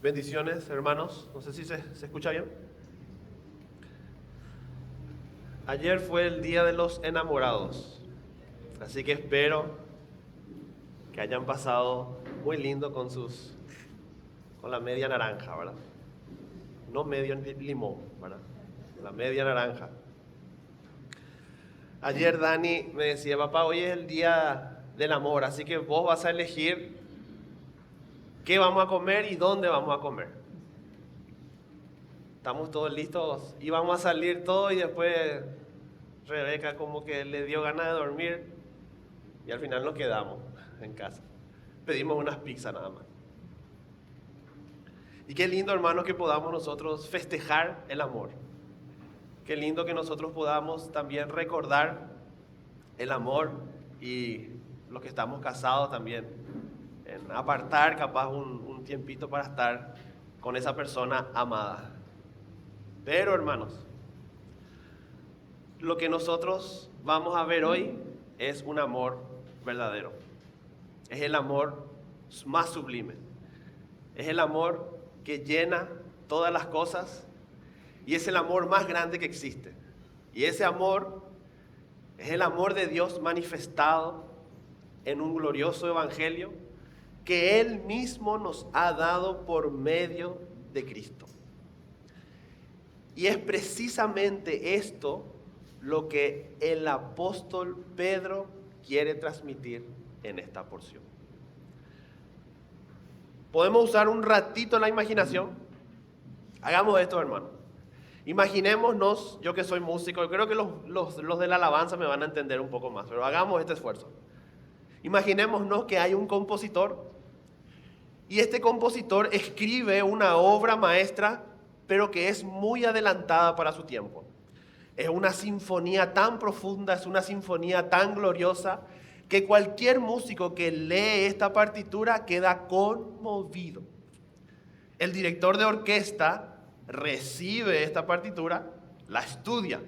Bendiciones, hermanos. No sé si se escucha bien. Ayer fue el Día de los Enamorados, así que espero que hayan pasado muy lindo con la media naranja, ¿verdad? No medio limón, ¿verdad? La media naranja. Ayer Dani me decía, papá, hoy es el Día del Amor, así que vos vas a elegir qué vamos a comer y dónde vamos a comer. Estamos todos listos y vamos a salir todos y después Rebeca como que le dio ganas de dormir y al final nos quedamos en casa. Pedimos unas pizzas nada más. Y qué lindo, hermanos, que podamos nosotros festejar el amor. Qué lindo que nosotros podamos también recordar el amor y los que estamos casados también. En apartar capaz un tiempito para estar con esa persona amada. Pero, hermanos, lo que nosotros vamos a ver hoy es un amor verdadero. Es el amor más sublime. Es el amor que llena todas las cosas y es el amor más grande que existe. Y ese amor es el amor de Dios manifestado en un glorioso evangelio que Él mismo nos ha dado por medio de Cristo. Y es precisamente esto lo que el apóstol Pedro quiere transmitir en esta porción. ¿Podemos usar un ratito la imaginación? Hagamos esto, hermano. Imaginémonos, yo que soy músico, yo creo que los de la alabanza me van a entender un poco más, pero hagamos este esfuerzo. Imaginémonos que hay un compositor y este compositor escribe una obra maestra, pero que es muy adelantada para su tiempo. Es una sinfonía tan profunda, es una sinfonía tan gloriosa, que cualquier músico que lee esta partitura queda conmovido. El director de orquesta recibe esta partitura, la estudia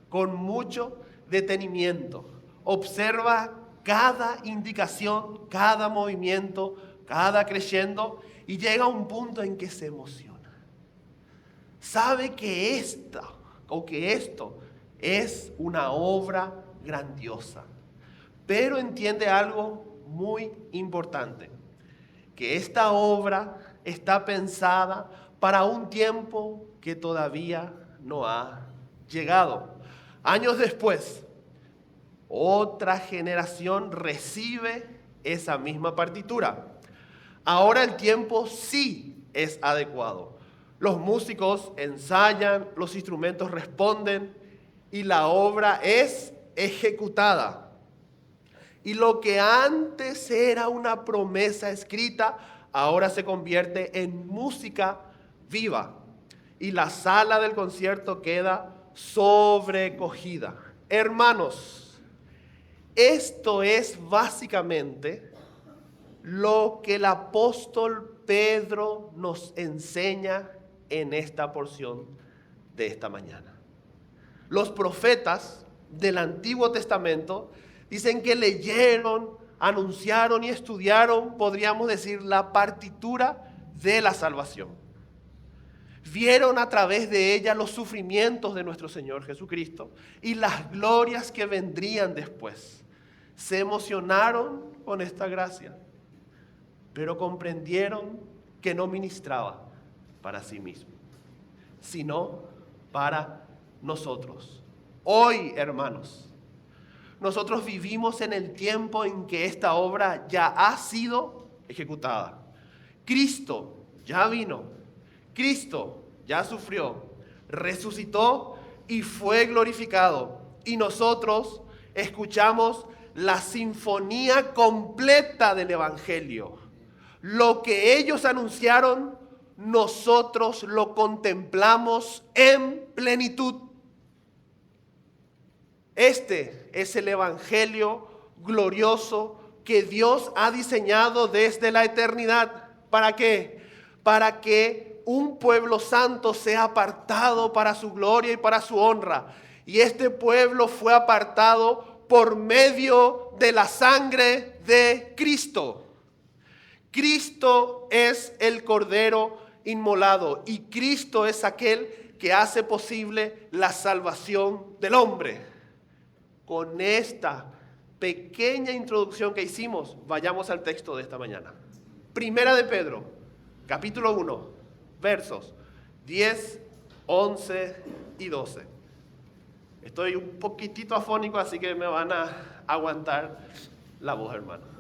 con mucho detenimiento, observa cada indicación, cada movimiento, cada crescendo y llega a un punto en que se emociona. Sabe que esto es una obra grandiosa, pero entiende algo muy importante, que esta obra está pensada para un tiempo que todavía no ha llegado. Años después, otra generación recibe esa misma partitura. Ahora el tiempo sí es adecuado. Los músicos ensayan, los instrumentos responden y la obra es ejecutada. Y lo que antes era una promesa escrita, ahora se convierte en música viva. Y la sala del concierto queda sobrecogida. Hermanos, esto es básicamente lo que el apóstol Pedro nos enseña en esta porción de esta mañana. Los profetas del Antiguo Testamento dicen que leyeron, anunciaron y estudiaron, podríamos decir, la partitura de la salvación. Vieron a través de ella los sufrimientos de nuestro Señor Jesucristo y las glorias que vendrían después. Se emocionaron con esta gracia, pero comprendieron que no ministraba para sí mismo, sino para nosotros. Hoy, hermanos, nosotros vivimos en el tiempo en que esta obra ya ha sido ejecutada. Cristo ya vino, Cristo ya sufrió, resucitó y fue glorificado. Y nosotros escuchamos la sinfonía completa del Evangelio. Lo que ellos anunciaron, nosotros lo contemplamos en plenitud. Este es el Evangelio glorioso que Dios ha diseñado desde la eternidad. ¿Para qué? Para que un pueblo santo sea apartado para su gloria y para su honra. Y este pueblo fue apartado por medio de la sangre de Cristo. Cristo es el Cordero inmolado y Cristo es aquel que hace posible la salvación del hombre. Con esta pequeña introducción que hicimos, vayamos al texto de esta mañana. Primera de Pedro, capítulo 1, versos 10, 11 y 12. Estoy un poquitito afónico, así que me van a aguantar la voz, hermano.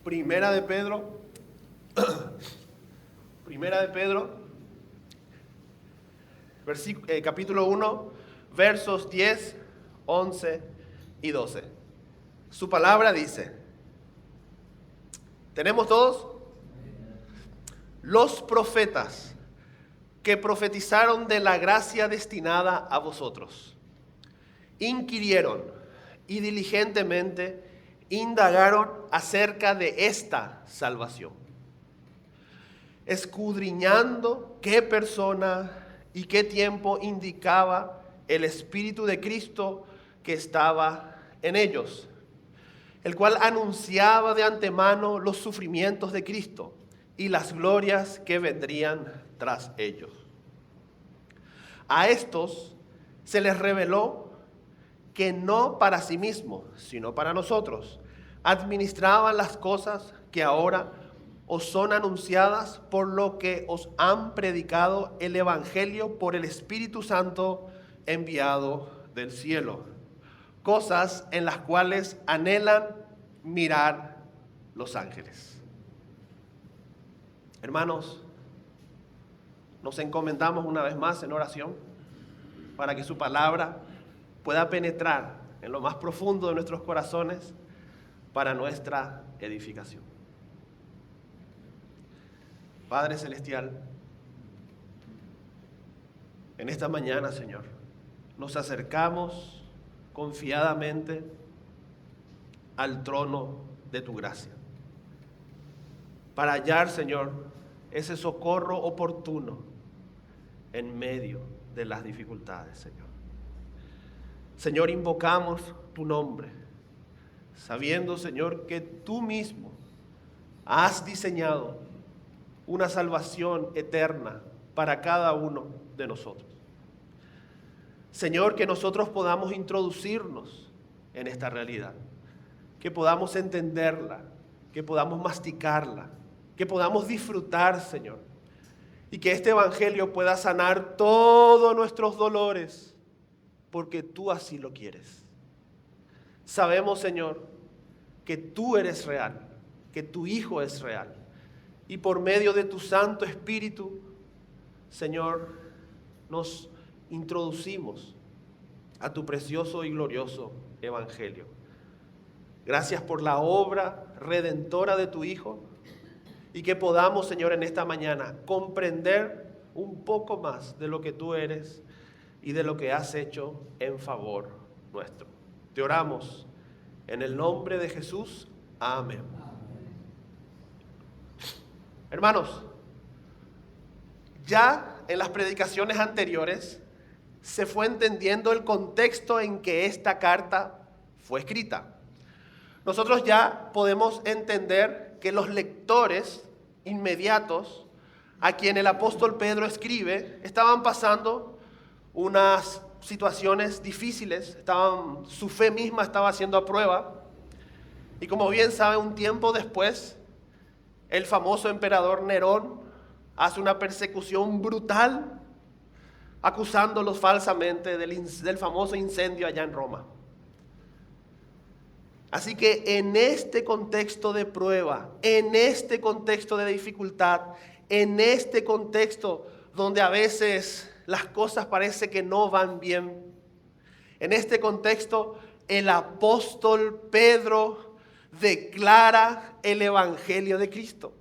Primera de Pedro, capítulo 1, versos 10, 11 y 12. Su palabra dice, ¿tenemos todos? Los profetas que profetizaron de la gracia destinada a vosotros, inquirieron y diligentemente indagaron acerca de esta salvación, escudriñando qué persona y qué tiempo indicaba el Espíritu de Cristo que estaba en ellos, el cual anunciaba de antemano los sufrimientos de Cristo y las glorias que vendrían tras ellos. A estos se les reveló que no para sí mismos, sino para nosotros, administraban las cosas que ahora os son anunciadas por lo que os han predicado el Evangelio por el Espíritu Santo enviado del cielo. Cosas en las cuales anhelan mirar los ángeles. Hermanos, nos encomendamos una vez más en oración para que su palabra pueda penetrar en lo más profundo de nuestros corazones para nuestra edificación. Padre Celestial, en esta mañana, Señor, nos acercamos confiadamente al trono de tu gracia para hallar, Señor, ese socorro oportuno en medio de las dificultades, Señor. Señor, invocamos tu nombre, sabiendo, Señor, que tú mismo has diseñado una salvación eterna para cada uno de nosotros. Señor, que nosotros podamos introducirnos en esta realidad, que podamos entenderla, que podamos masticarla, que podamos disfrutar, Señor, y que este evangelio pueda sanar todos nuestros dolores, porque tú así lo quieres. Sabemos, Señor, que tú eres real, que tu Hijo es real, y por medio de tu Santo Espíritu, Señor, nos introducimos a tu precioso y glorioso evangelio. Gracias por la obra redentora de tu Hijo y que podamos, Señor, en esta mañana comprender un poco más de lo que tú eres y de lo que has hecho en favor nuestro. Te oramos en el nombre de Jesús. Amén. Hermanos, ya en las predicaciones anteriores se fue entendiendo el contexto en que esta carta fue escrita. Nosotros ya podemos entender que los lectores inmediatos a quien el apóstol Pedro escribe estaban pasando unas situaciones difíciles, su fe misma estaba siendo a prueba. Y como bien sabe, un tiempo después, el famoso emperador Nerón hace una persecución brutal, acusándolos falsamente del famoso incendio allá en Roma. Así que en este contexto de prueba, en este contexto de dificultad, en este contexto donde a veces las cosas parece que no van bien, en este contexto el apóstol Pedro declara el evangelio de Cristo.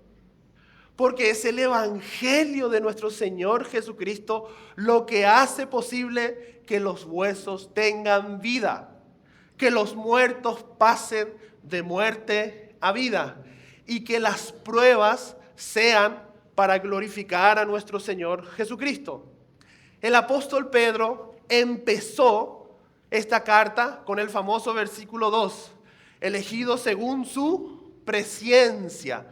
Porque es el evangelio de nuestro Señor Jesucristo lo que hace posible que los huesos tengan vida, que los muertos pasen de muerte a vida. y que las pruebas sean para glorificar a nuestro Señor Jesucristo. El apóstol Pedro empezó esta carta con el famoso versículo 2, elegidos según su presciencia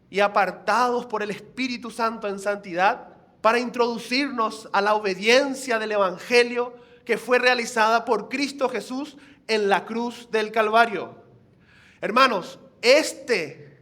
y apartados por el Espíritu Santo en santidad, para introducirnos a la obediencia del Evangelio que fue realizada por Cristo Jesús en la cruz del Calvario. Hermanos, este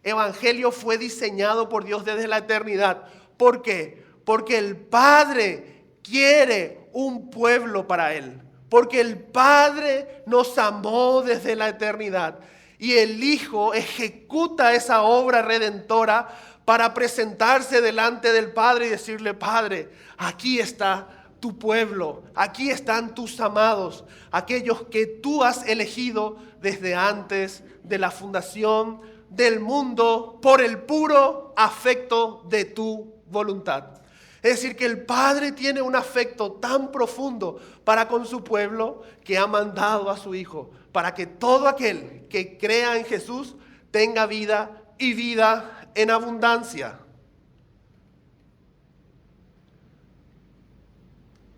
Evangelio fue diseñado por Dios desde la eternidad. ¿Por qué? Porque el Padre quiere un pueblo para Él. Porque el Padre nos amó desde la eternidad. Y el Hijo ejecuta esa obra redentora para presentarse delante del Padre y decirle: Padre, aquí está tu pueblo, aquí están tus amados, aquellos que tú has elegido desde antes de la fundación del mundo por el puro afecto de tu voluntad. Es decir, que el Padre tiene un afecto tan profundo para con su pueblo que ha mandado a su Hijo para que todo aquel que crea en Jesús tenga vida y vida en abundancia.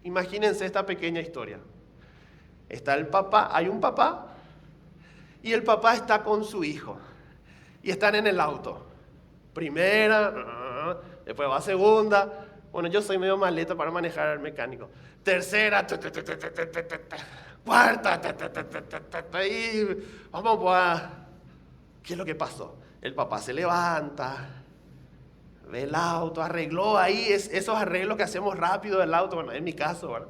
Imagínense esta pequeña historia. Está el papá, hay un papá y el papá está con su hijo y están en el auto. Primera, después va segunda. Bueno, yo soy medio maleta para manejar al mecánico. Tercera, cuarta, y vamos a... ¿Qué es lo que pasó? El papá se levanta, ve el auto, arregló ahí esos arreglos que hacemos rápido del auto. Bueno, en mi caso, ¿verdad?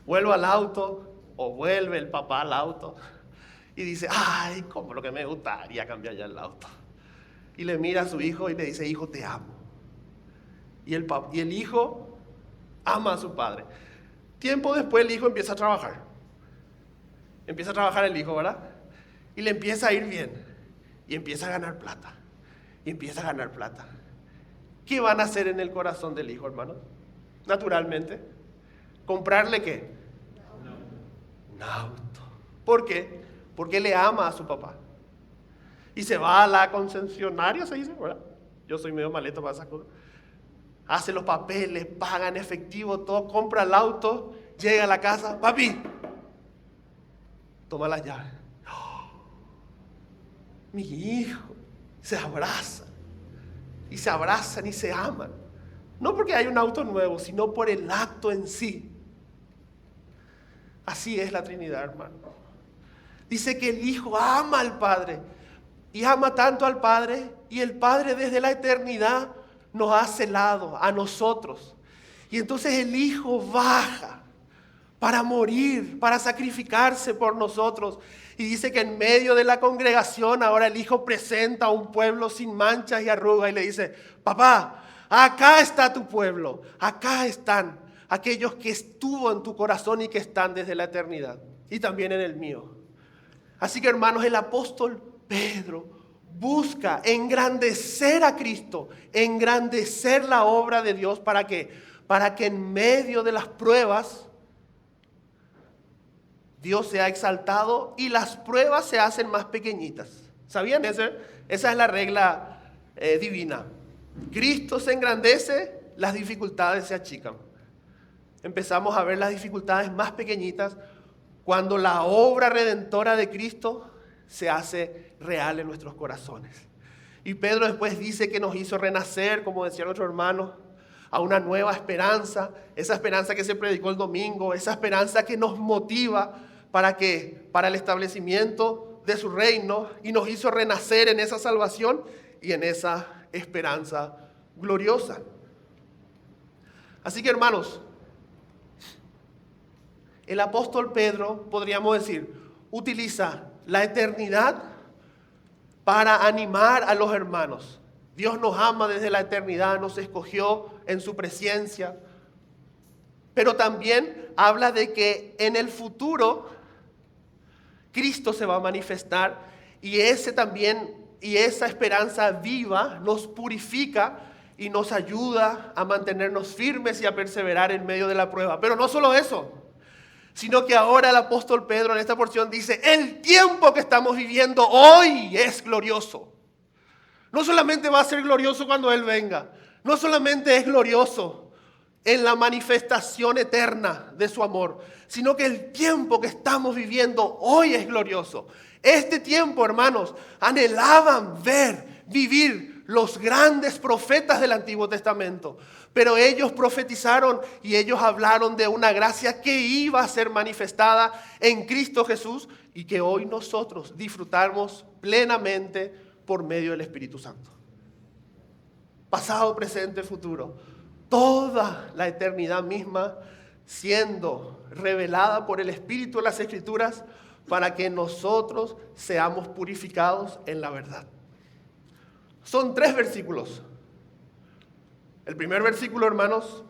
Vuelvo al auto, o vuelve el papá al auto, y dice: ay, cómo lo que me gustaría cambiar ya el auto. Y le mira a su hijo y le dice: hijo, te amo. Y el hijo ama a su padre. Tiempo después el hijo empieza a trabajar. Empieza a trabajar el hijo, ¿verdad? Y le empieza a ir bien. Y empieza a ganar plata. Y empieza a ganar plata. ¿Qué van a hacer en el corazón del hijo, hermano? Naturalmente. ¿Comprarle qué? Un auto. ¿Por qué? Porque le ama a su papá. Y se va a la concesionaria, se dice, ¿verdad? Yo soy medio maleto para esas cosas. Hace los papeles, paga en efectivo, todo, compra el auto, llega a la casa: papi, toma las llaves. ¡Oh! Mi hijo, se abrazan, y se abrazan y se aman. No porque hay un auto nuevo, sino por el acto en sí. Así es la Trinidad, hermano. Dice que el Hijo ama al Padre, y ama tanto al Padre, y el Padre desde la eternidad nos ha celado a nosotros. Y entonces el Hijo baja para morir, para sacrificarse por nosotros. Y dice que en medio de la congregación ahora el Hijo presenta a un pueblo sin manchas y arrugas y le dice: papá, acá está tu pueblo, acá están aquellos que estuvo en tu corazón y que están desde la eternidad, y también en el mío. Así que, hermanos, el apóstol Pedro busca engrandecer a Cristo, engrandecer la obra de Dios. ¿Para qué? Para que en medio de las pruebas Dios sea exaltado y las pruebas se hacen más pequeñitas. ¿Sabían eso? Esa es la regla divina. Cristo se engrandece, las dificultades se achican. Empezamos a ver las dificultades más pequeñitas cuando la obra redentora de Cristo se hace real en nuestros corazones. Y Pedro después dice que nos hizo renacer, como decía nuestro hermano, a una nueva esperanza, esa esperanza que se predicó el domingo, esa esperanza que nos motiva para el establecimiento de su reino, y nos hizo renacer en esa salvación y en esa esperanza gloriosa. Así que, hermanos, el apóstol Pedro, podríamos decir, utiliza la eternidad para animar a los hermanos. Dios nos ama desde la eternidad, nos escogió en su presencia. Pero también habla de que en el futuro Cristo se va a manifestar, y esa esperanza viva nos purifica y nos ayuda a mantenernos firmes y a perseverar en medio de la prueba. Pero no solo eso, sino que ahora el apóstol Pedro en esta porción dice: el tiempo que estamos viviendo hoy es glorioso. No solamente va a ser glorioso cuando Él venga, no solamente es glorioso en la manifestación eterna de su amor, sino que el tiempo que estamos viviendo hoy es glorioso. Este tiempo, hermanos, anhelaban vivir los grandes profetas del Antiguo Testamento. Pero ellos profetizaron y ellos hablaron de una gracia que iba a ser manifestada en Cristo Jesús y que hoy nosotros disfrutamos plenamente por medio del Espíritu Santo. Pasado, presente, futuro. Toda la eternidad misma siendo revelada por el Espíritu en las Escrituras para que nosotros seamos purificados en la verdad. Son 3 versículos. El primer versículo, hermanos,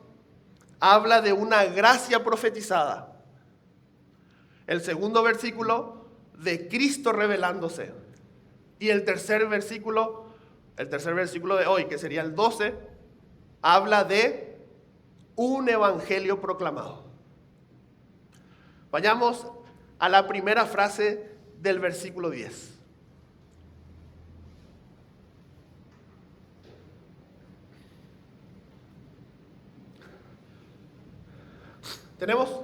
habla de una gracia profetizada. El segundo versículo, de Cristo revelándose. Y el tercer versículo de hoy, que sería el 12, habla de un evangelio proclamado. Vayamos a la primera frase del versículo 10. ¿Tenemos?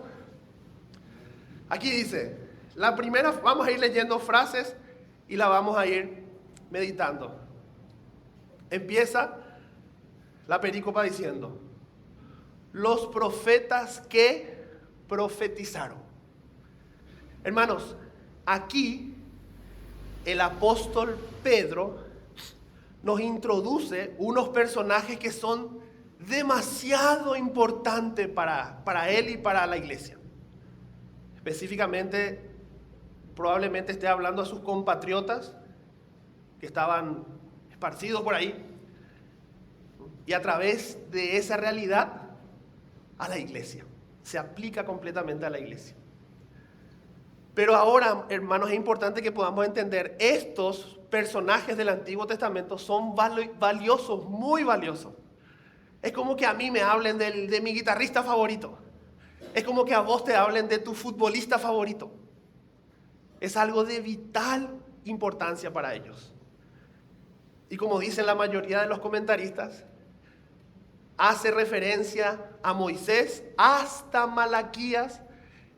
Aquí dice, la primera, vamos a ir leyendo frases y la vamos a ir meditando. Empieza la perícopa diciendo, los profetas que profetizaron. Hermanos, aquí el apóstol Pedro nos introduce unos personajes que son demasiado importantes para él y para la iglesia. Específicamente, probablemente esté hablando a sus compatriotas que estaban esparcidos por ahí, y a través de esa realidad a la iglesia. Se aplica completamente a la iglesia. Pero ahora, hermanos, es importante que podamos entender, estos personajes del Antiguo Testamento son valiosos, muy valiosos. Es como que a mí me hablen de mi guitarrista favorito. Es como que a vos te hablen de tu futbolista favorito. Es algo de vital importancia para ellos. Y como dicen la mayoría de los comentaristas, hace referencia a Moisés hasta Malaquías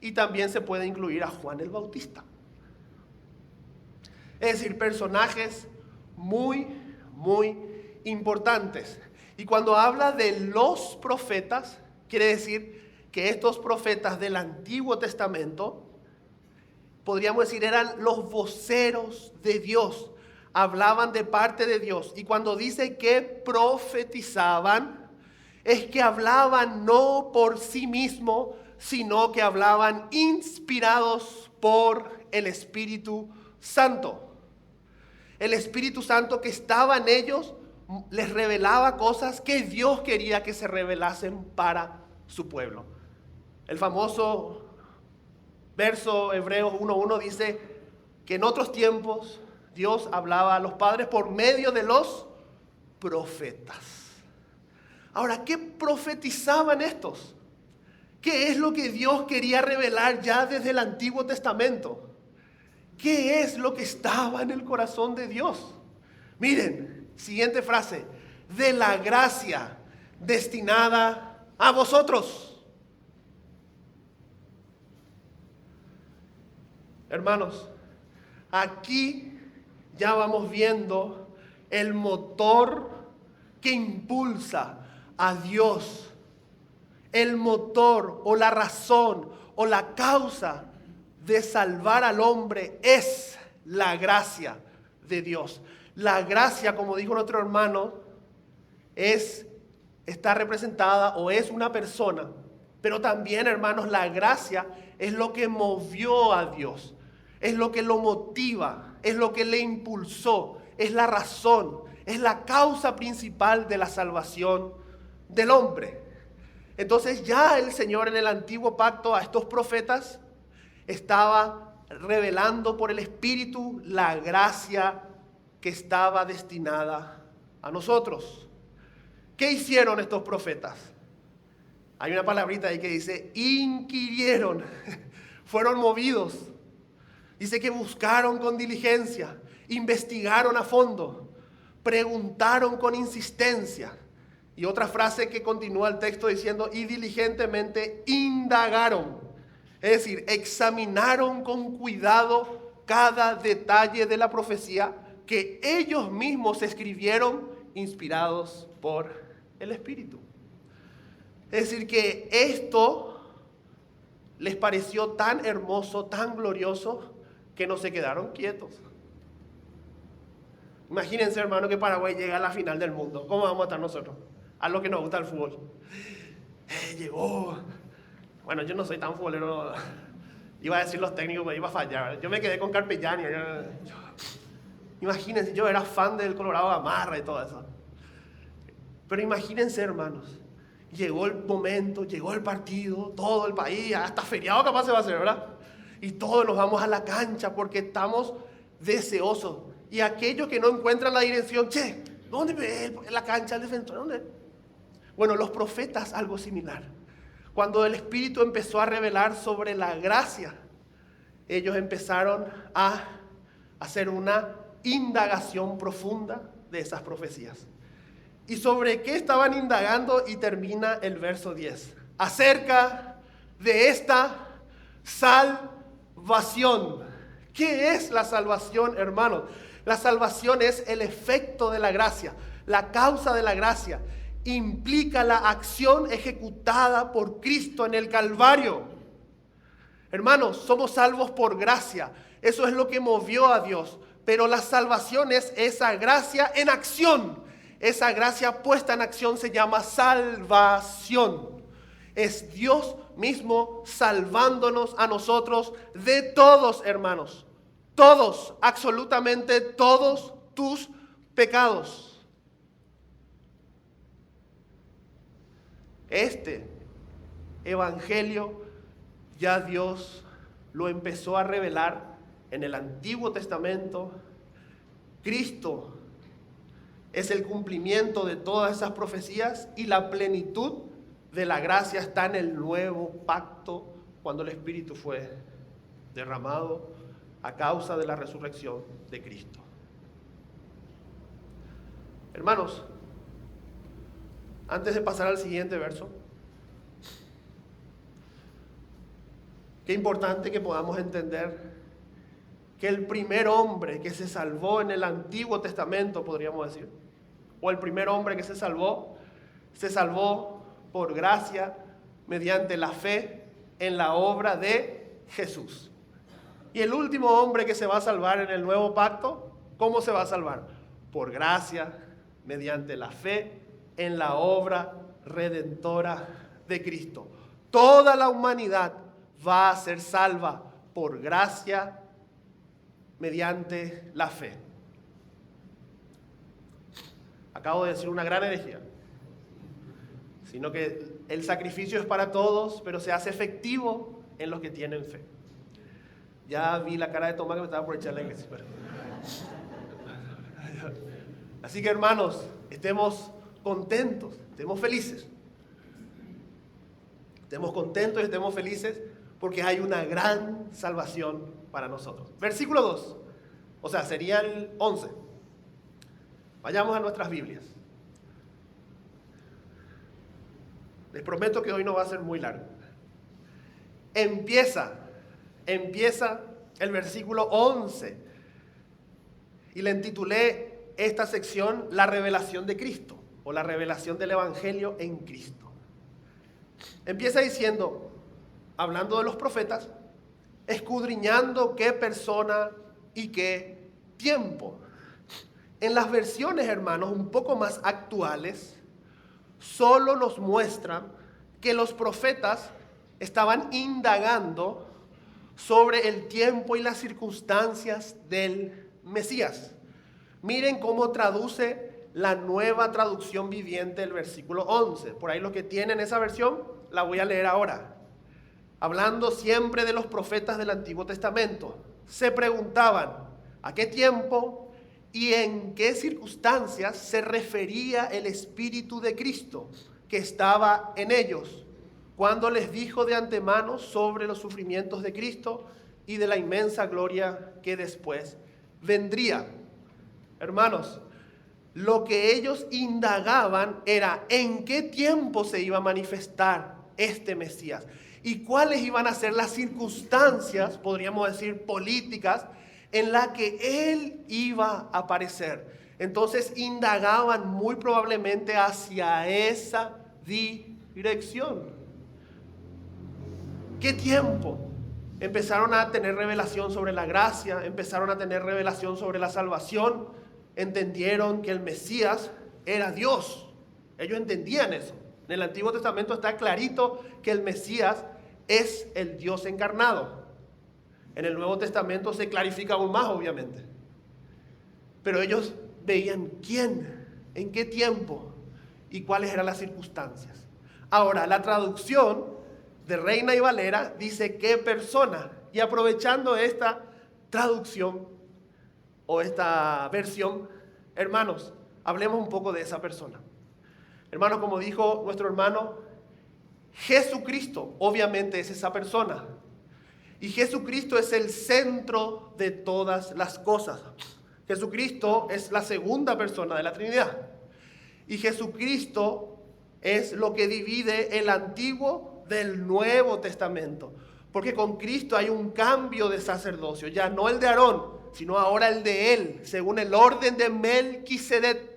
y también se puede incluir a Juan el Bautista. Es decir, personajes muy, muy importantes. Y cuando habla de los profetas, quiere decir que estos profetas del Antiguo Testamento, podríamos decir, eran los voceros de Dios. Hablaban de parte de Dios. Y cuando dice que profetizaban, es que hablaban no por sí mismos, sino que hablaban inspirados por el Espíritu Santo. El Espíritu Santo que estaba en ellos les revelaba cosas que Dios quería que se revelasen para su pueblo. El famoso verso Hebreos 1:1 dice que en otros tiempos Dios hablaba a los padres por medio de los profetas. Ahora, ¿qué profetizaban estos? ¿Qué es lo que Dios quería revelar ya desde el Antiguo Testamento? ¿Qué es lo que estaba en el corazón de Dios? Miren, siguiente frase, de la gracia destinada a vosotros. Hermanos, aquí ya vamos viendo el motor que impulsa a Dios. El motor o la razón o la causa de salvar al hombre es la gracia de Dios. La gracia, como dijo nuestro hermano, está representada o es una persona. Pero también, hermanos, la gracia es lo que movió a Dios. Es lo que lo motiva, es lo que le impulsó, es la razón, es la causa principal de la salvación del hombre. Entonces ya el Señor en el antiguo pacto a estos profetas estaba revelando por el Espíritu la gracia que estaba destinada a nosotros. ¿Qué hicieron estos profetas? Hay una palabrita ahí que dice, inquirieron, fueron movidos. Dice que buscaron con diligencia, investigaron a fondo preguntaron con insistencia. Y otra frase que continúa el texto diciendo, y diligentemente indagaron. Es decir, examinaron con cuidado cada detalle de la profecía que ellos mismos escribieron inspirados por el Espíritu. Es decir, que esto les pareció tan hermoso, tan glorioso, que no se quedaron quietos. Imagínense, hermano, que Paraguay llega a la final del mundo. ¿Cómo vamos a estar nosotros? A los que nos gusta el fútbol. Llegó. Bueno, yo no soy tan futbolero. Iba a decir los técnicos, pero iba a fallar. Yo me quedé con Carpegiani. Imagínense, yo era fan del Colorado Gamarra y todo eso. Pero imagínense, hermanos. Llegó el momento, llegó el partido, todo el país, hasta feriado capaz se va a hacer, ¿verdad? Y todos nos vamos a la cancha porque estamos deseosos. Y aquellos que no encuentran la dirección, che, ¿dónde ve la cancha el defensor? ¿Dónde? Bueno, los profetas algo similar. Cuando el Espíritu empezó a revelar sobre la gracia, ellos empezaron a hacer una indagación profunda de esas profecías. ¿Y sobre qué estaban indagando? Y termina el verso 10. Acerca de esta salvación. ¿Qué es la salvación, hermanos? La salvación es el efecto de la gracia, la causa de la gracia. Implica la acción ejecutada por Cristo en el Calvario. Hermanos, somos salvos por gracia. Eso es lo que movió a Dios. Pero la salvación es esa gracia en acción. Esa gracia puesta en acción se llama salvación. Es Dios mismo salvándonos a nosotros de todos, hermanos. Todos, absolutamente todos tus pecados. Este evangelio ya Dios lo empezó a revelar en el Antiguo Testamento. Cristo es el cumplimiento de todas esas profecías y la plenitud de la gracia está en el nuevo pacto cuando el Espíritu fue derramado a causa de la resurrección de Cristo. Hermanos, antes de pasar al siguiente verso, qué importante que podamos entender que el primer hombre que se salvó en el Antiguo Testamento, podríamos decir, o el primer hombre que se salvó por gracia mediante la fe en la obra de Jesús. Y el último hombre que se va a salvar en el nuevo pacto, ¿cómo se va a salvar? Por gracia mediante la fe en la obra redentora de Cristo. Toda la humanidad va a ser salva por gracia mediante la fe. Acabo de decir una gran herejía, sino que el sacrificio es para todos, pero se hace efectivo en los que tienen fe. Ya vi la cara de Tomás que me estaba por echar la iglesia. Así que, hermanos, estemos contentos, estemos felices. Estemos contentos y estemos felices porque hay una gran salvación para nosotros. Versículo 2, o sea, sería el 11. Vayamos a nuestras Biblias. Les prometo que hoy no va a ser muy largo. Empieza el versículo 11. Y le intitulé esta sección La revelación de Cristo, o la revelación del Evangelio en Cristo. Empieza diciendo, hablando de los profetas, escudriñando qué persona y qué tiempo. En las versiones, hermanos, un poco más actuales, solo nos muestran que los profetas estaban indagando sobre el tiempo y las circunstancias del Mesías. Miren cómo traduce la Nueva Traducción Viviente el versículo 11. Por ahí los que tienen esa versión, la voy a leer ahora. Hablando siempre de los profetas del Antiguo Testamento, se preguntaban a qué tiempo y en qué circunstancias se refería el Espíritu de Cristo que estaba en ellos, cuando les dijo de antemano sobre los sufrimientos de Cristo y de la inmensa gloria que después vendría. Hermanos, lo que ellos indagaban era en qué tiempo se iba a manifestar este Mesías y cuáles iban a ser las circunstancias, podríamos decir políticas, en las que él iba a aparecer. Entonces indagaban muy probablemente hacia esa dirección. ¿Qué tiempo? Empezaron a tener revelación sobre la gracia, empezaron a tener revelación sobre la salvación, entendieron que el Mesías era Dios. Ellos entendían eso. En el Antiguo Testamento está clarito que el Mesías es el Dios encarnado. En el Nuevo Testamento se clarifica aún más, obviamente. Pero ellos veían quién, en qué tiempo y cuáles eran las circunstancias. Ahora, la traducción de Reina y Valera dice qué persona. Y aprovechando esta traducción o esta versión, hermanos, hablemos un poco de esa persona. Hermanos, como dijo nuestro hermano, Jesucristo obviamente es esa persona. Y Jesucristo es el centro de todas las cosas. Jesucristo es la segunda persona de la Trinidad. Y Jesucristo es lo que divide el Antiguo del Nuevo Testamento. Porque con Cristo hay un cambio de sacerdocio. Ya no el de Aarón, sino ahora el de él, según el orden de Melquisedec.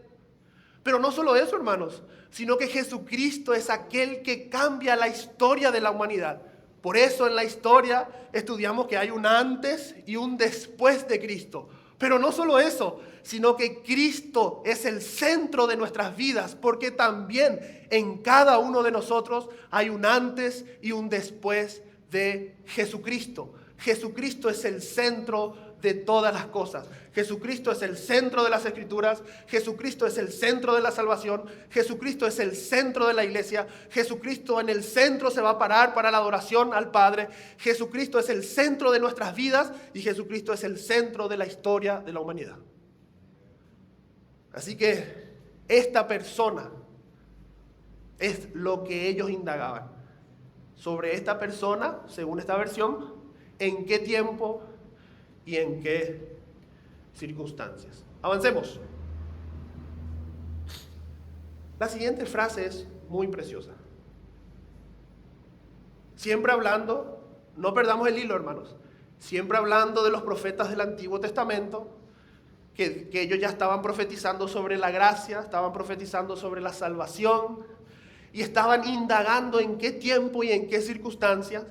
Pero no solo eso, hermanos, sino que Jesucristo es aquel que cambia la historia de la humanidad. Por eso en la historia estudiamos que hay un antes y un después de Cristo. Pero no solo eso, sino que Cristo es el centro de nuestras vidas, porque también en cada uno de nosotros hay un antes y un después de Jesucristo. Jesucristo es el centro de todas las cosas. Jesucristo es el centro de las Escrituras. Jesucristo es el centro de la salvación. Jesucristo es el centro de la iglesia. Jesucristo en el centro se va a parar para la adoración al Padre. Jesucristo es el centro de nuestras vidas y Jesucristo es el centro de la historia de la humanidad. Así que esta persona es lo que ellos indagaban. Sobre esta persona, según esta versión, en qué tiempo y en qué circunstancias. Avancemos. La siguiente frase es muy preciosa. Siempre hablando, no perdamos el hilo, hermanos, siempre hablando de los profetas del Antiguo Testamento, que ellos ya estaban profetizando sobre la gracia, estaban profetizando sobre la salvación, y estaban indagando en qué tiempo y en qué circunstancias.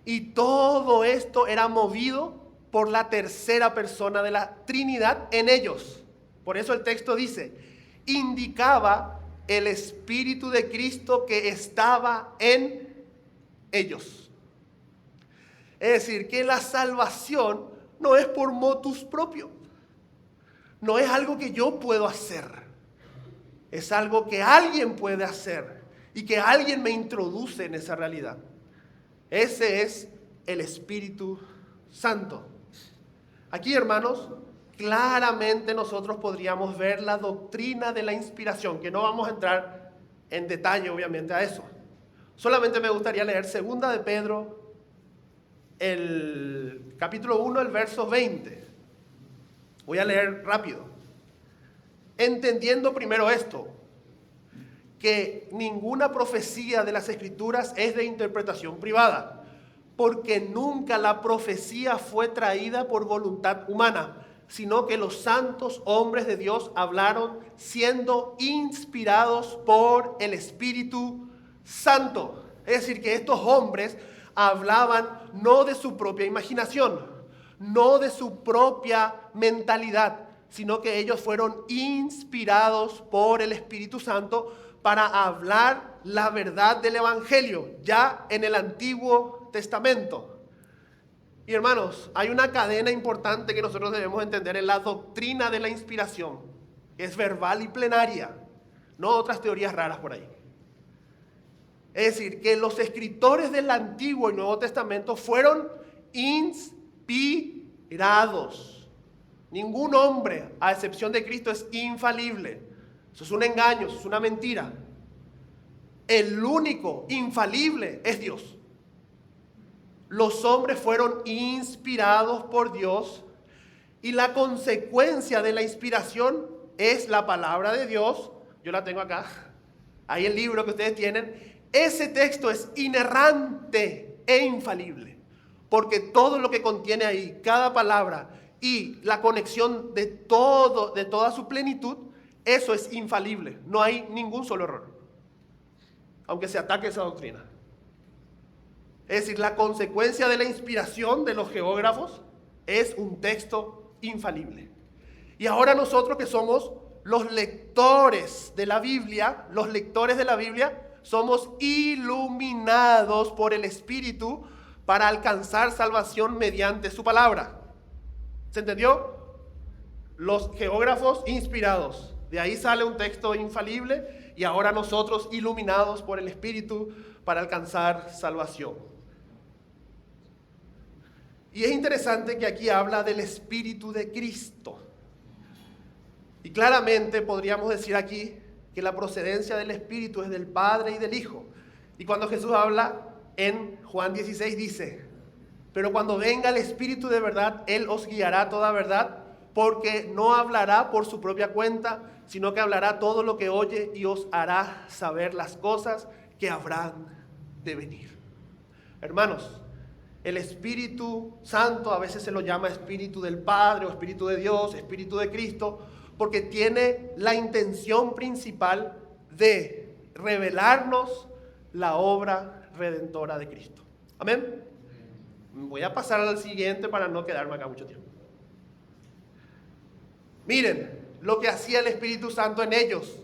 Y todo esto era movido por la tercera persona de la Trinidad en ellos. Por eso el texto dice, indicaba el Espíritu de Cristo que estaba en ellos. Es decir, que la salvación no es por motus propio. No es algo que yo puedo hacer. Es algo que alguien puede hacer y que alguien me introduce en esa realidad. Ese es el Espíritu Santo. Aquí, hermanos, claramente nosotros podríamos ver la doctrina de la inspiración, que no vamos a entrar en detalle, obviamente, a eso. Solamente me gustaría leer 2 de Pedro, el capítulo 1, el verso 20. Voy a leer rápido. Entendiendo primero esto, que ninguna profecía de las Escrituras es de interpretación privada, porque nunca la profecía fue traída por voluntad humana, sino que los santos hombres de Dios hablaron siendo inspirados por el Espíritu Santo. Es decir, que estos hombres hablaban no de su propia imaginación, no de su propia mentalidad, sino que ellos fueron inspirados por el Espíritu Santo para hablar la verdad del Evangelio, ya en el Antiguo Testamento. Y hermanos, hay una cadena importante que nosotros debemos entender en la doctrina de la inspiración, que es verbal y plenaria, no otras teorías raras por ahí. Es decir, que los escritores del Antiguo y Nuevo Testamento fueron inspirados. Ningún hombre, a excepción de Cristo, es infalible. Eso es un engaño, eso es una mentira. El único infalible es Dios. Los hombres fueron inspirados por Dios y la consecuencia de la inspiración es la palabra de Dios, yo la tengo acá, ahí el libro que ustedes tienen, ese texto es inerrante e infalible, porque todo lo que contiene ahí, cada palabra y la conexión de todo, de toda su plenitud, eso es infalible, no hay ningún solo error, aunque se ataque esa doctrina. Es decir, la consecuencia de la inspiración de los geógrafos es un texto infalible. Y ahora nosotros que somos los lectores de la Biblia, somos iluminados por el Espíritu para alcanzar salvación mediante su palabra. ¿Se entendió? Los geógrafos inspirados, de ahí sale un texto infalible y ahora nosotros iluminados por el Espíritu para alcanzar salvación. Y es interesante que aquí habla del Espíritu de Cristo. Y claramente podríamos decir aquí que la procedencia del Espíritu es del Padre y del Hijo. Y cuando Jesús habla en Juan 16 dice, pero cuando venga el Espíritu de verdad, Él os guiará a toda verdad, porque no hablará por su propia cuenta, sino que hablará todo lo que oye y os hará saber las cosas que habrán de venir. Hermanos, el Espíritu Santo a veces se lo llama Espíritu del Padre o Espíritu de Dios, Espíritu de Cristo, porque tiene la intención principal de revelarnos la obra redentora de Cristo. Amén. Voy a pasar al siguiente para no quedarme acá mucho tiempo. Miren lo que hacía el Espíritu Santo en ellos,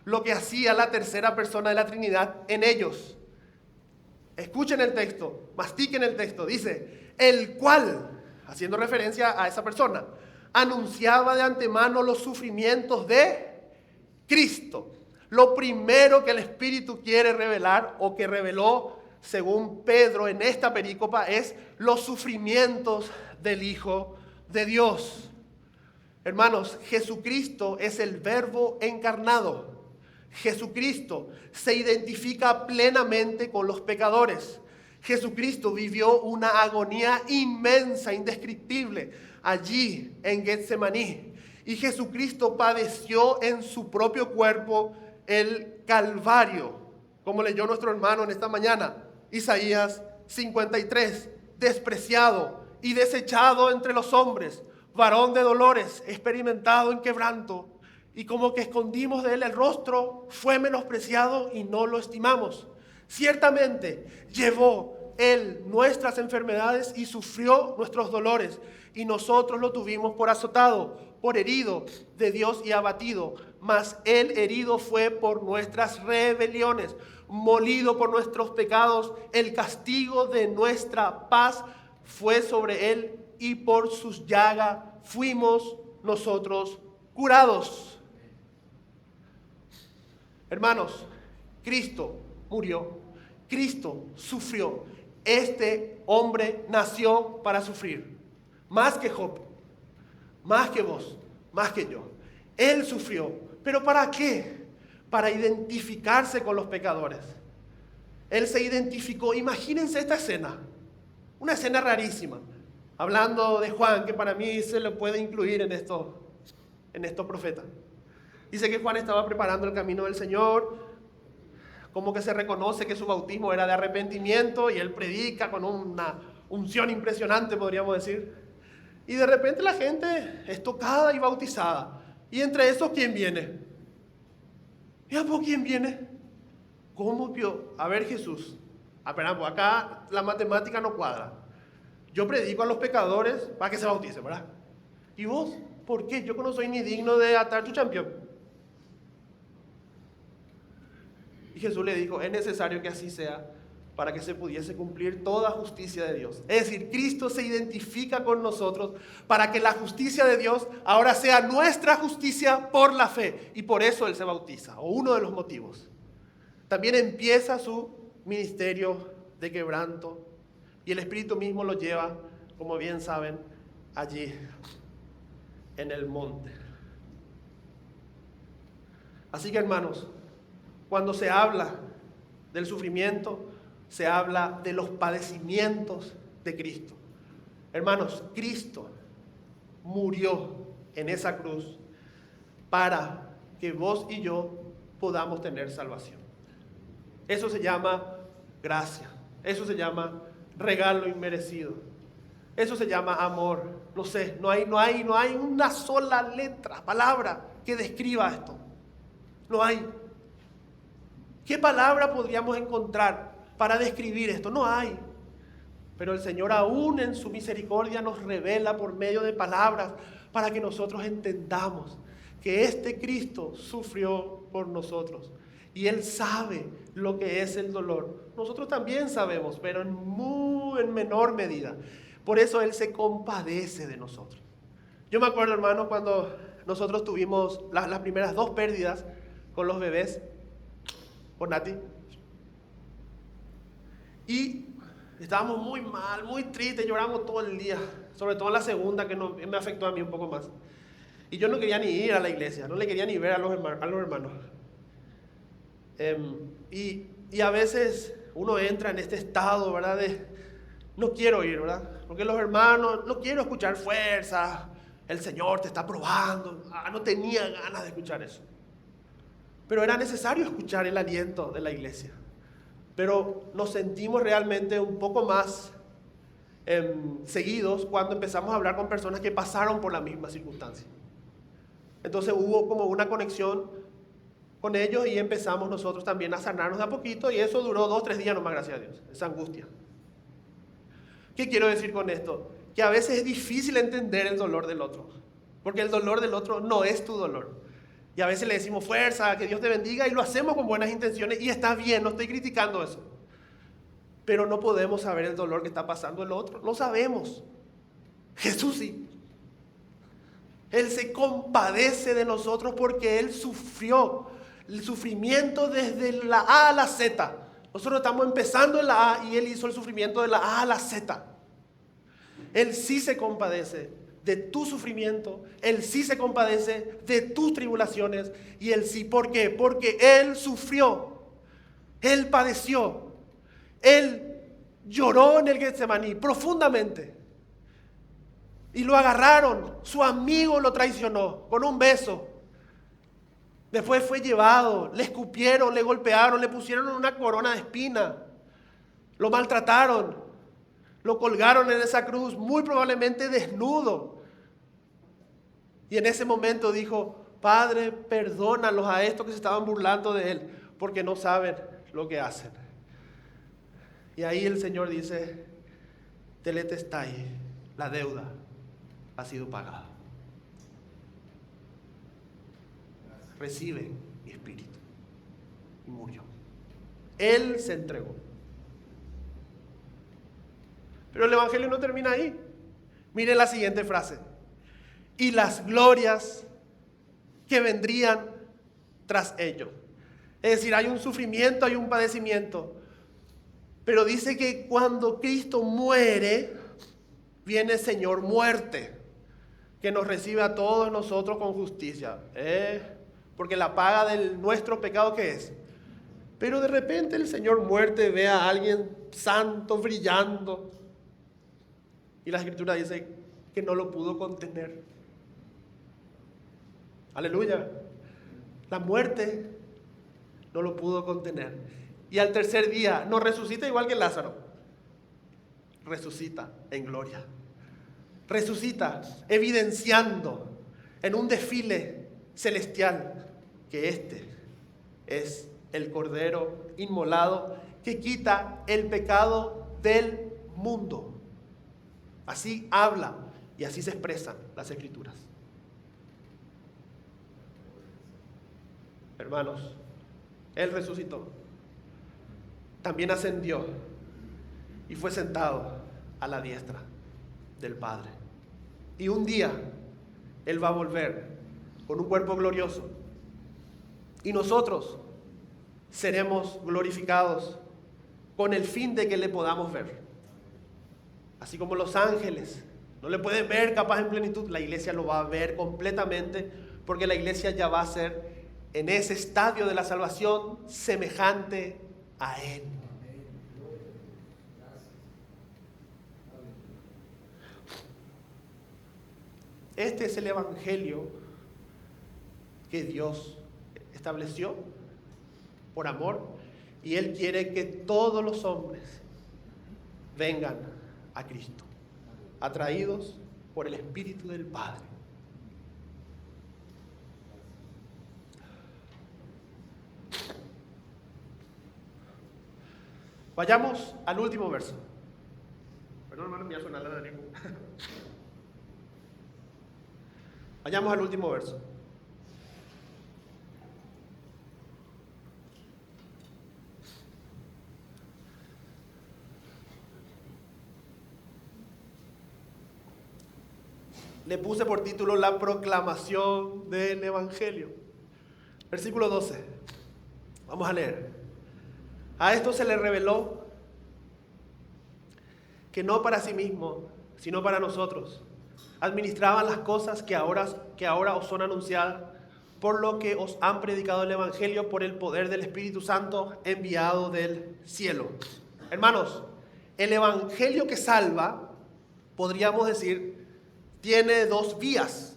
lo que hacía la tercera persona de la Trinidad en ellos. Escuchen el texto, mastiquen el texto. Dice, el cual, haciendo referencia a esa persona, anunciaba de antemano los sufrimientos de Cristo. Lo primero que el Espíritu quiere revelar, o que reveló según Pedro en esta perícopa, es los sufrimientos del Hijo de Dios. Hermanos, Jesucristo es el Verbo encarnado. Jesucristo se identifica plenamente con los pecadores. Jesucristo vivió una agonía inmensa, indescriptible, allí en Getsemaní. Y Jesucristo padeció en su propio cuerpo el Calvario, como leyó nuestro hermano en esta mañana, Isaías 53, despreciado y desechado entre los hombres, varón de dolores, experimentado en quebranto, y como que escondimos de él el rostro, fue menospreciado y no lo estimamos. Ciertamente llevó él nuestras enfermedades y sufrió nuestros dolores, y nosotros lo tuvimos por azotado, por herido de Dios y abatido. Mas él herido fue por nuestras rebeliones, molido por nuestros pecados. El castigo de nuestra paz fue sobre él, y por sus llagas fuimos nosotros curados. Hermanos, Cristo murió, Cristo sufrió. Este hombre nació para sufrir, más que Job, más que vos, más que yo. Él sufrió, ¿pero para qué? Para identificarse con los pecadores. Él se identificó. Imagínense esta escena, una escena rarísima. Hablando de Juan, que para mí se le puede incluir en estos profetas. Dice que Juan estaba preparando el camino del Señor, como que se reconoce que su bautismo era de arrepentimiento y él predica con una unción impresionante, podríamos decir. Y de repente la gente es tocada y bautizada. Y entre esos, ¿quién viene? ¿Y a poco quién viene? ¿Cómo vio? A ver, Jesús. Pues acá la matemática no cuadra. Yo predico a los pecadores para que se bauticen, ¿verdad? ¿Y vos? ¿Por qué? Yo no soy ni digno de atar tu champión. Y Jesús le dijo, es necesario que así sea para que se pudiese cumplir toda justicia de Dios. Es decir, Cristo se identifica con nosotros para que la justicia de Dios ahora sea nuestra justicia por la fe. Y por eso Él se bautiza, o uno de los motivos. También empieza su ministerio de quebranto y el Espíritu mismo lo lleva, como bien saben, allí en el monte. Así que, hermanos, cuando se habla del sufrimiento, se habla de los padecimientos de Cristo. Hermanos, Cristo murió en esa cruz para que vos y yo podamos tener salvación. Eso se llama gracia, eso se llama regalo inmerecido, eso se llama amor. No sé, no hay una sola letra, palabra que describa esto. No hay. ¿Qué palabra podríamos encontrar para describir esto? No hay. Pero el Señor aún en su misericordia nos revela por medio de palabras para que nosotros entendamos que este Cristo sufrió por nosotros. Y Él sabe lo que es el dolor. Nosotros también sabemos, pero en menor medida. Por eso Él se compadece de nosotros. Yo me acuerdo, hermano, cuando nosotros tuvimos las primeras 2 pérdidas con los bebés, con Nati. Y estábamos muy mal, muy tristes, lloramos todo el día. Sobre todo la segunda, que me afectó a mí un poco más. Y yo no quería ni ir a la iglesia, no le quería ni ver a los hermanos. Y a veces uno entra en este estado, ¿verdad? De no quiero ir, ¿verdad? Porque los hermanos, no quiero escuchar fuerza, el Señor te está probando. No tenía ganas de escuchar eso. Pero era necesario escuchar el aliento de la iglesia. Pero nos sentimos realmente un poco más seguidos cuando empezamos a hablar con personas que pasaron por la misma circunstancia. Entonces hubo como una conexión con ellos y empezamos nosotros también a sanarnos de a poquito, y eso duró 2-3 días nomás, gracias a Dios, esa angustia. ¿Qué quiero decir con esto? Que a veces es difícil entender el dolor del otro, porque el dolor del otro no es tu dolor. Y a veces le decimos fuerza, que Dios te bendiga, y lo hacemos con buenas intenciones, y está bien, no estoy criticando eso. Pero no podemos saber el dolor que está pasando el otro, no sabemos. Jesús sí. Él se compadece de nosotros porque Él sufrió el sufrimiento desde la A a la Z. Nosotros estamos empezando en la A y Él hizo el sufrimiento de la A a la Z. Él sí se compadece de tu sufrimiento, Él sí se compadece de tus tribulaciones, y Él sí, ¿por qué? Porque Él sufrió, Él padeció, Él lloró en el Getsemaní profundamente. Y lo agarraron, su amigo lo traicionó con un beso. Después fue llevado, le escupieron, le golpearon, le pusieron una corona de espina, lo maltrataron, lo colgaron en esa cruz, muy probablemente desnudo. Y en ese momento dijo: Padre, perdónalos a estos que se estaban burlando de Él, porque no saben lo que hacen. Y ahí el Señor dice: Tetelestai, la deuda ha sido pagada. Recibe mi espíritu. Y murió. Él se entregó. Pero el Evangelio no termina ahí. Mire la siguiente frase: y las glorias que vendrían tras ello. Es decir, hay un sufrimiento, hay un padecimiento. Pero dice que cuando Cristo muere, viene Señor muerte, que nos recibe a todos nosotros con justicia. Porque la paga de nuestro pecado, ¿qué es? Pero de repente el Señor muerte ve a alguien santo brillando, y la Escritura dice que no lo pudo contener. Aleluya. La muerte no lo pudo contener. Y al tercer día no resucita igual que Lázaro. Resucita en gloria. Resucita evidenciando en un desfile celestial que este es el Cordero inmolado que quita el pecado del mundo. Así habla y así se expresan las Escrituras. Hermanos, Él resucitó, también ascendió y fue sentado a la diestra del Padre. Y un día Él va a volver con un cuerpo glorioso, y nosotros seremos glorificados con el fin de que le podamos ver. Así como los ángeles no le pueden ver capaz en plenitud, la iglesia lo va a ver completamente, porque la iglesia ya va a ser en ese estadio de la salvación semejante a Él. Este es el Evangelio que Dios estableció por amor, y Él quiere que todos los hombres vengan a Cristo, atraídos por el Espíritu del Padre. Vayamos al último verso. Perdón, hermano, me voy a sonar la nariz. Vayamos al último verso. Le puse por título la proclamación del Evangelio. Versículo 12. Vamos a leer. A esto se le reveló que no para sí mismo, sino para nosotros, administraban las cosas que ahora os son anunciadas, por lo que os han predicado el Evangelio por el poder del Espíritu Santo enviado del cielo. Hermanos, el Evangelio que salva, podríamos decir, tiene dos vías.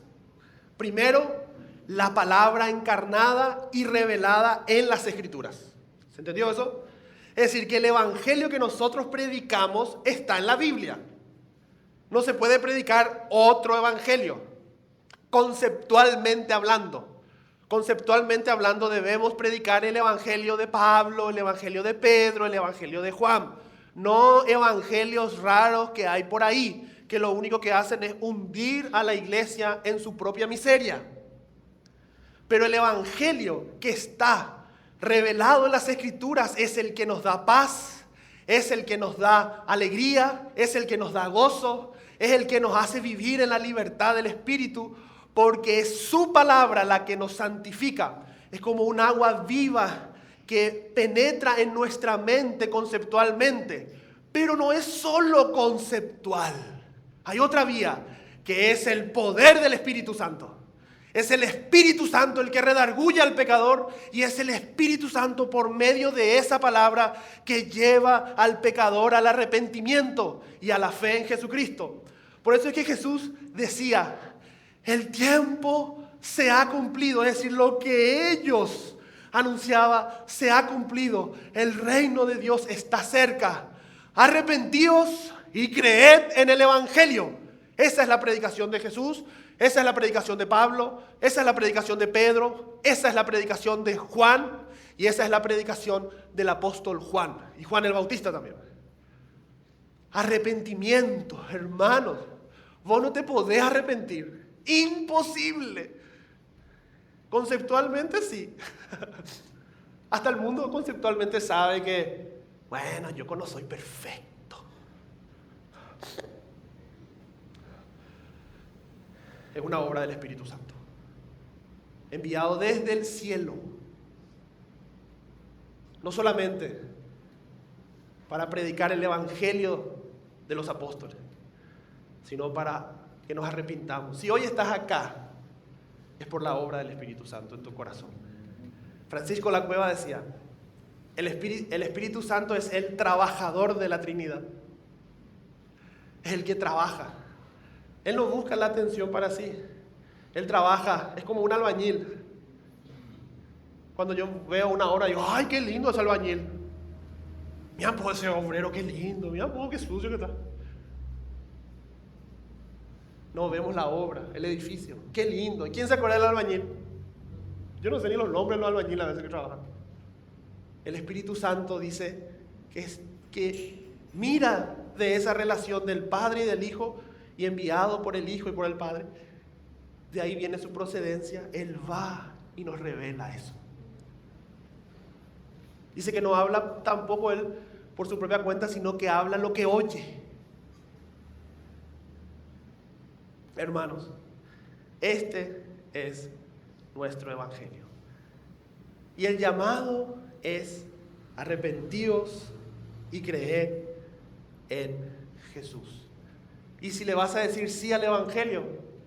Primero, la palabra encarnada y revelada en las Escrituras. ¿Se entendió eso? Es decir, que el Evangelio que nosotros predicamos está en la Biblia. No se puede predicar otro Evangelio, conceptualmente hablando. Conceptualmente hablando debemos predicar el Evangelio de Pablo, el Evangelio de Pedro, el Evangelio de Juan. No evangelios raros que hay por ahí, que lo único que hacen es hundir a la iglesia en su propia miseria. Pero el Evangelio que está revelado en las Escrituras es el que nos da paz, es el que nos da alegría, es el que nos da gozo, es el que nos hace vivir en la libertad del Espíritu, porque es su palabra la que nos santifica. Es como un agua viva que penetra en nuestra mente conceptualmente, pero no es solo conceptual. Hay otra vía, que es el poder del Espíritu Santo. Es el Espíritu Santo el que redarguye al pecador, y es el Espíritu Santo por medio de esa palabra que lleva al pecador al arrepentimiento y a la fe en Jesucristo. Por eso es que Jesús decía, el tiempo se ha cumplido, es decir, lo que ellos anunciaban se ha cumplido. El reino de Dios está cerca. Arrepentíos y creed en el Evangelio. Esa es la predicación de Jesús. Esa es la predicación de Pablo, esa es la predicación de Pedro, esa es la predicación de Juan, y esa es la predicación del apóstol Juan, y Juan el Bautista también. Arrepentimiento, hermanos, vos no te podés arrepentir, imposible. Conceptualmente sí, hasta el mundo conceptualmente sabe que, bueno, yo no soy perfecto. Es una obra del Espíritu Santo, enviado desde el cielo, no solamente para predicar el Evangelio de los apóstoles, sino para que nos arrepintamos. Si hoy estás acá, es por la obra del Espíritu Santo en tu corazón. Francisco La Cueva decía, el Espíritu Santo es el trabajador de la Trinidad, es el que trabaja. Él no busca la atención para sí. Él trabaja, es como un albañil. Cuando yo veo una obra, digo, ¡ay, qué lindo ese albañil! Mira, pues ese obrero, qué lindo. Mira, pues qué sucio que está. No, vemos la obra, el edificio. ¡Qué lindo! ¿Y quién se acuerda del albañil? Yo no sé ni los nombres de los albañiles a veces que trabajan. El Espíritu Santo dice que mira de esa relación del Padre y del Hijo, y enviado por el Hijo y por el Padre, de ahí viene su procedencia. Él va y nos revela eso. Dice que no habla tampoco él por su propia cuenta, sino que habla lo que oye. Hermanos, este es nuestro Evangelio. Y el llamado es arrepentíos y creed en Jesús. Y si le vas a decir sí al Evangelio,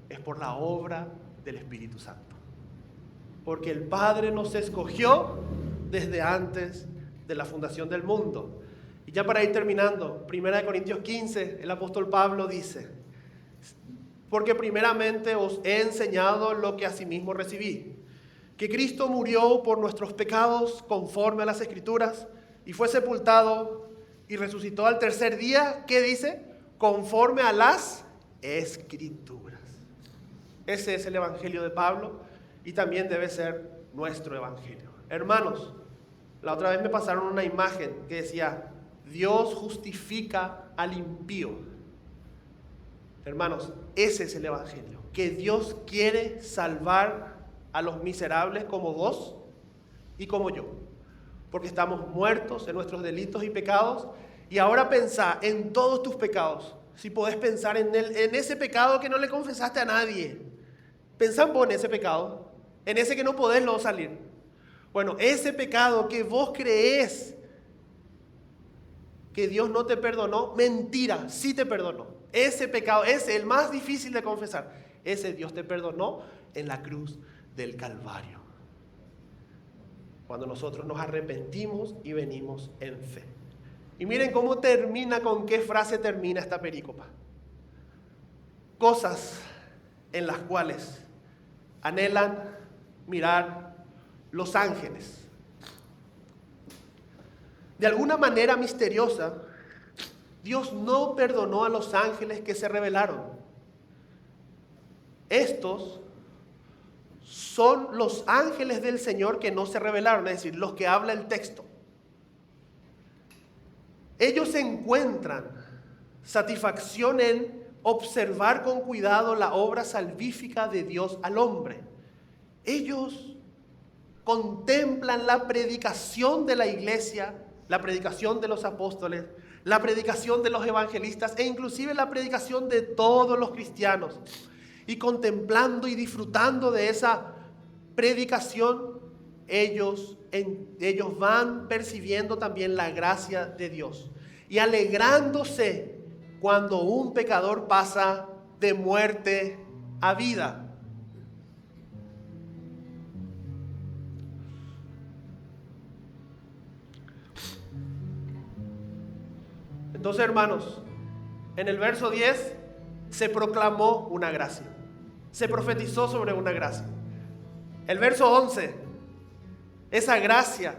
es por la obra del Espíritu Santo. Porque el Padre nos escogió desde antes de la fundación del mundo. Y ya para ir terminando, 1 Corintios 15, el apóstol Pablo dice, porque primeramente os he enseñado lo que asimismo recibí, que Cristo murió por nuestros pecados conforme a las Escrituras y fue sepultado y resucitó al tercer día, ¿qué dice? Conforme a las Escrituras. Ese es el evangelio de Pablo y también debe ser nuestro evangelio. Hermanos, la otra vez me pasaron una imagen que decía: Dios justifica al impío. Hermanos, ese es el evangelio, que Dios quiere salvar a los miserables como vos y como yo, porque estamos muertos en nuestros delitos y pecados. Y ahora pensá en todos tus pecados. Si podés pensar en ese pecado que no le confesaste a nadie, pensá vos en ese pecado, en ese que no podés luego salir. Bueno, ese pecado que vos creés que Dios no te perdonó, mentira, sí te perdonó. Ese pecado, ese, el más difícil de confesar, ese Dios te perdonó en la cruz del Calvario, cuando nosotros nos arrepentimos y venimos en fe. Y miren cómo termina, con qué frase termina esta perícopa: cosas en las cuales anhelan mirar los ángeles. De alguna manera misteriosa, Dios no perdonó a los ángeles que se rebelaron. Estos son los ángeles del Señor que no se rebelaron, es decir, los que habla el texto. Ellos encuentran satisfacción en observar con cuidado la obra salvífica de Dios al hombre. Ellos contemplan la predicación de la iglesia, la predicación de los apóstoles, la predicación de los evangelistas e inclusive la predicación de todos los cristianos. Y contemplando y disfrutando de esa predicación, ellos van percibiendo también la gracia de Dios y alegrándose cuando un pecador pasa de muerte a vida. Entonces, hermanos, en el verso 10 se proclamó una gracia, se profetizó sobre una gracia. El verso 11, esa gracia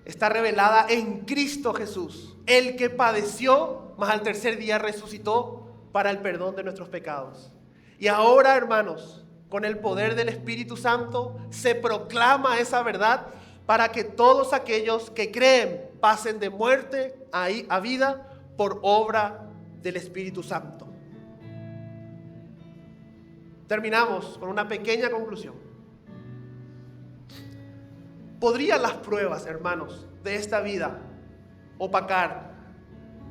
está revelada en Cristo Jesús, el que padeció, mas al tercer día resucitó para el perdón de nuestros pecados. Y ahora, hermanos, con el poder del Espíritu Santo, se proclama esa verdad para que todos aquellos que creen pasen de muerte a vida por obra del Espíritu Santo. Terminamos con una pequeña conclusión. ¿Podrían las pruebas, hermanos, de esta vida opacar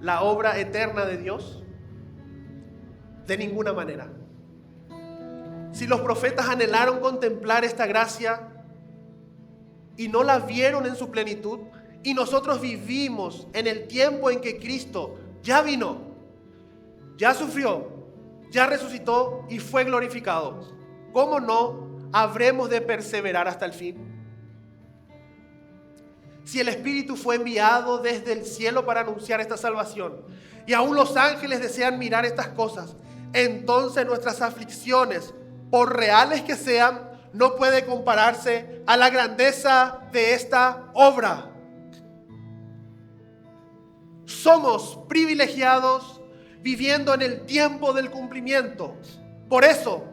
la obra eterna de Dios? De ninguna manera. Si los profetas anhelaron contemplar esta gracia y no la vieron en su plenitud, y nosotros vivimos en el tiempo en que Cristo ya vino, ya sufrió, ya resucitó y fue glorificado, ¿cómo no habremos de perseverar hasta el fin? Si el Espíritu fue enviado desde el cielo para anunciar esta salvación, y aún los ángeles desean mirar estas cosas, entonces nuestras aflicciones, por reales que sean, no puede compararse a la grandeza de esta obra. Somos privilegiados viviendo en el tiempo del cumplimiento. Por eso,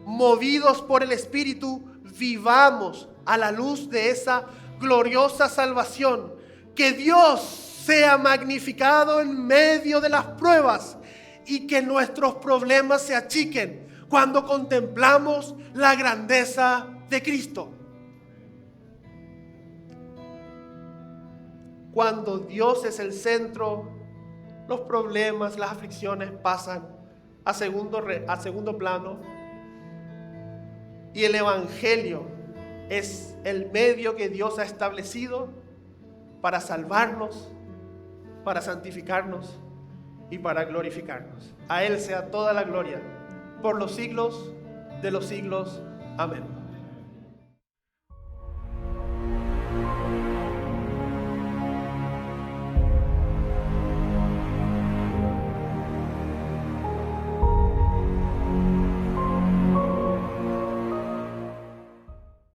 movidos por el Espíritu, vivamos a la luz de esa gloriosa salvación. Que Dios sea magnificado en medio de las pruebas y que nuestros problemas se achiquen cuando contemplamos la grandeza de Cristo. Cuando Dios es el centro, los problemas, las aflicciones pasan a segundo plano. Y el Evangelio es el medio que Dios ha establecido para salvarnos, para santificarnos y para glorificarnos. A Él sea toda la gloria por los siglos de los siglos. Amén.